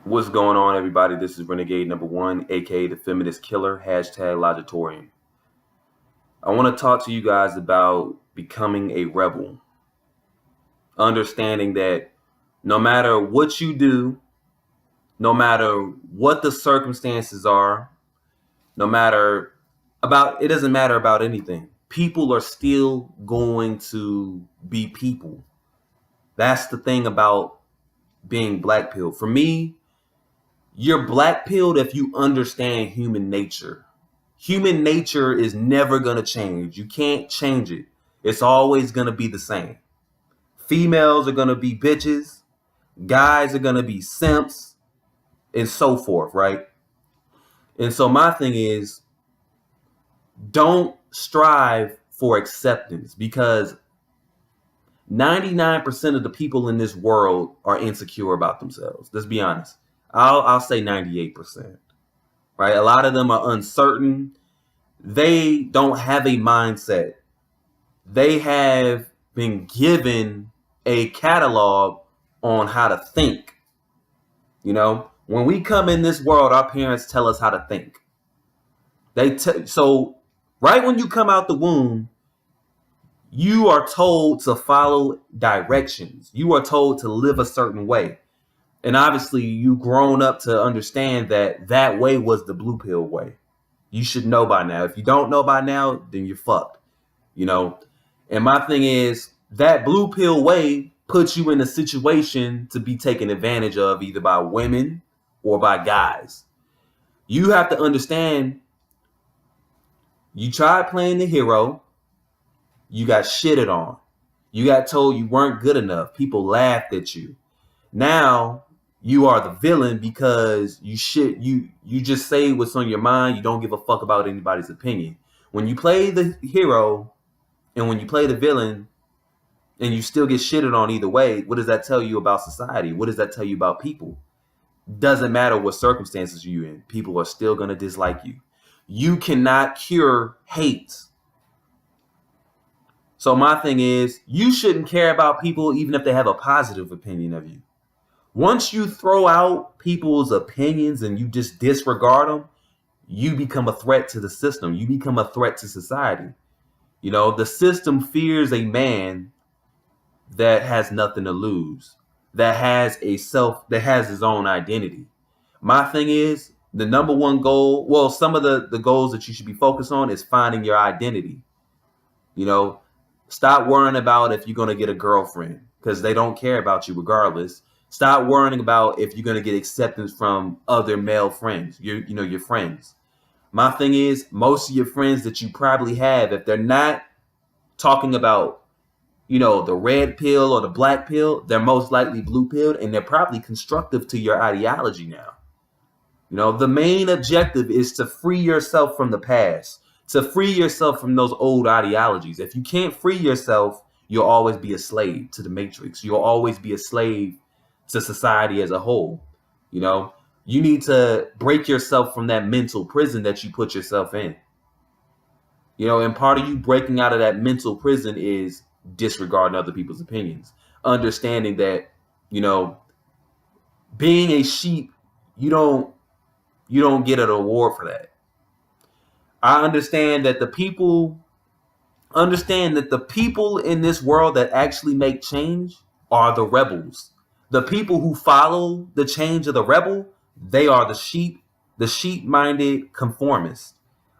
What's going on, everybody? This is Renegade #1, aka the Feminist Killer, #Logitorian. I want to talk to you guys about becoming a rebel. Understanding that no matter what you do, no matter what the circumstances are, it doesn't matter about anything. People are still going to be people. That's the thing about being black pilled. For me, you're black pilled if you understand human nature. Human nature is never going to change. You can't change it. It's always going to be the same. Females are going to be bitches. Guys are going to be simps and so forth, right? And so my thing is, don't strive for acceptance because 99% of the people in this world are insecure about themselves. Let's be honest. I'll say 98%, right? A lot of them are uncertain. They don't have a mindset. They have been given a catalog on how to think. When we come in this world, our parents tell us how to think. So right when you come out the womb, you are told to follow directions. You are told to live a certain way. And obviously, you've grown up to understand that that way was the blue pill way. You should know by now. If you don't know by now, then you're fucked. And my thing is, that blue pill way puts you in a situation to be taken advantage of either by women or by guys. You have to understand, you tried playing the hero, you got shitted on. You got told you weren't good enough. People laughed at you. Now you are the villain because you just say what's on your mind. You don't give a fuck about anybody's opinion. When you play the hero and when you play the villain and you still get shitted on either way, what does that tell you about society? What does that tell you about people? Doesn't matter what circumstances you're in. People are still going to dislike you. You cannot cure hate. So my thing is, you shouldn't care about people even if they have a positive opinion of you. Once you throw out people's opinions and you just disregard them, you become a threat to the system. You become a threat to society. The system fears a man that has nothing to lose, that has his own identity. My thing is, the number one goal, well, some of the goals that you should be focused on is finding your identity. Stop worrying about if you're going to get a girlfriend because they don't care about you regardless. Stop worrying about if you're going to get acceptance from other male friends, your friends. My thing is, most of your friends that you probably have, if they're not talking about, the red pill or the black pill, they're most likely blue pilled, and they're probably constructive to your ideology now. The main objective is to free yourself from the past, to free yourself from those old ideologies. If you can't free yourself, you'll always be a slave to the matrix. You'll always be a slave to society as a whole. You need to break yourself from that mental prison that you put yourself in. And part of you breaking out of that mental prison is disregarding other people's opinions. Understanding that, being a sheep, you don't get an award for that. I understand that the people in this world that actually make change are the rebels. The people who follow the change of the rebel, they are the sheep-minded conformists.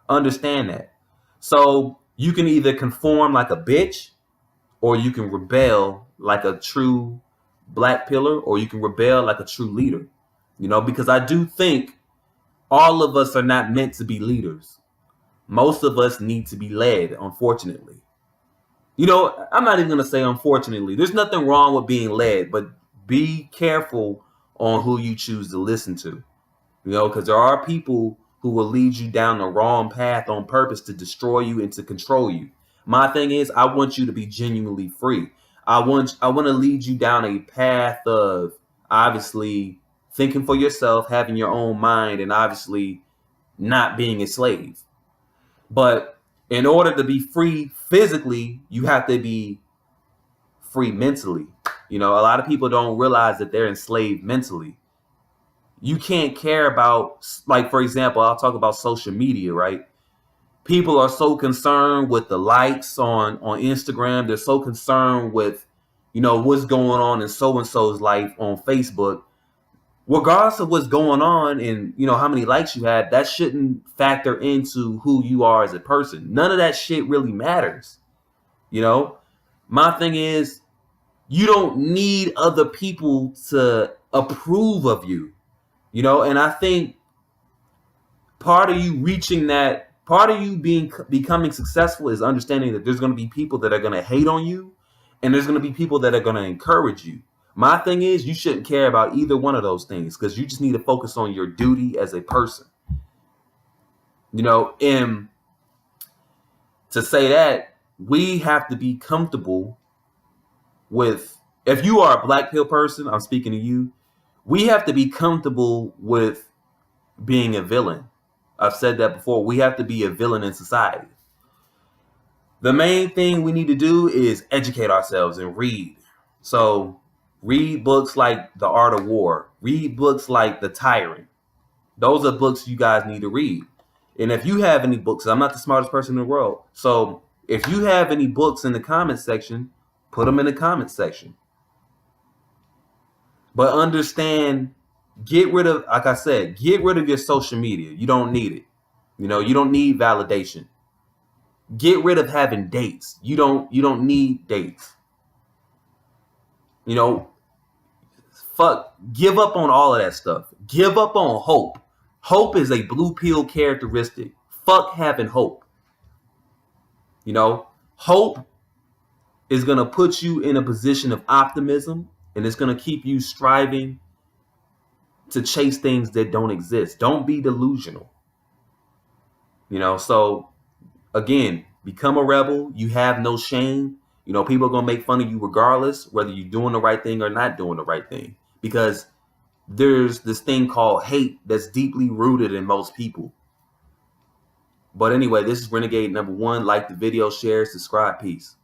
Understand that. So you can either conform like a bitch, or you can rebel like a true black pillar, or you can rebel like a true leader. Because I do think all of us are not meant to be leaders. Most of us need to be led, unfortunately. I'm not even going to say unfortunately. There's nothing wrong with being led, but be careful on who you choose to listen to. Because there are people who will lead you down the wrong path on purpose to destroy you and to control you. My thing is, I want you to be genuinely free. I want to lead you down a path of obviously thinking for yourself, having your own mind, and obviously not being a slave. But in order to be free physically, you have to be free mentally. A lot of people don't realize that they're enslaved mentally. You can't care about, like, for example, I'll talk about social media, right? People are so concerned with the likes on Instagram. They're so concerned with, what's going on in so and so's life on Facebook. Regardless of what's going on and how many likes you had, that shouldn't factor into who you are as a person. None of that shit really matters. My thing is, you don't need other people to approve of you. And I think part of you becoming successful is understanding that there's going to be people that are going to hate on you, and there's going to be people that are going to encourage you. My thing is, you shouldn't care about either one of those things, because you just need to focus on your duty as a person. And to say that, we have to be comfortable with, if you are a black pill person, I'm speaking to you, we have to be comfortable with being a villain. I've said that before. We have to be a villain in society. The main thing we need to do is educate ourselves and read. So read books like The Art of War. Read books like The Tyrant. Those are books you guys need to read. And if you have any books, I'm not the smartest person in the world. So if you have any books in the comment section, put them in the comment section. But understand, like I said, get rid of your social media. You don't need it. You don't need validation. Get rid of having dates. You don't need dates. Fuck, give up on all of that stuff. Give up on hope. Hope is a blue pill characteristic. Fuck having hope. Hope is going to put you in a position of optimism, and it's going to keep you striving to chase things that don't exist. Don't be delusional. So again, become a rebel. You have no shame. People are going to make fun of you regardless, whether you're doing the right thing or not doing the right thing, because there's this thing called hate that's deeply rooted in most people. But anyway, this is Renegade #1. Like the video, share, subscribe. Peace.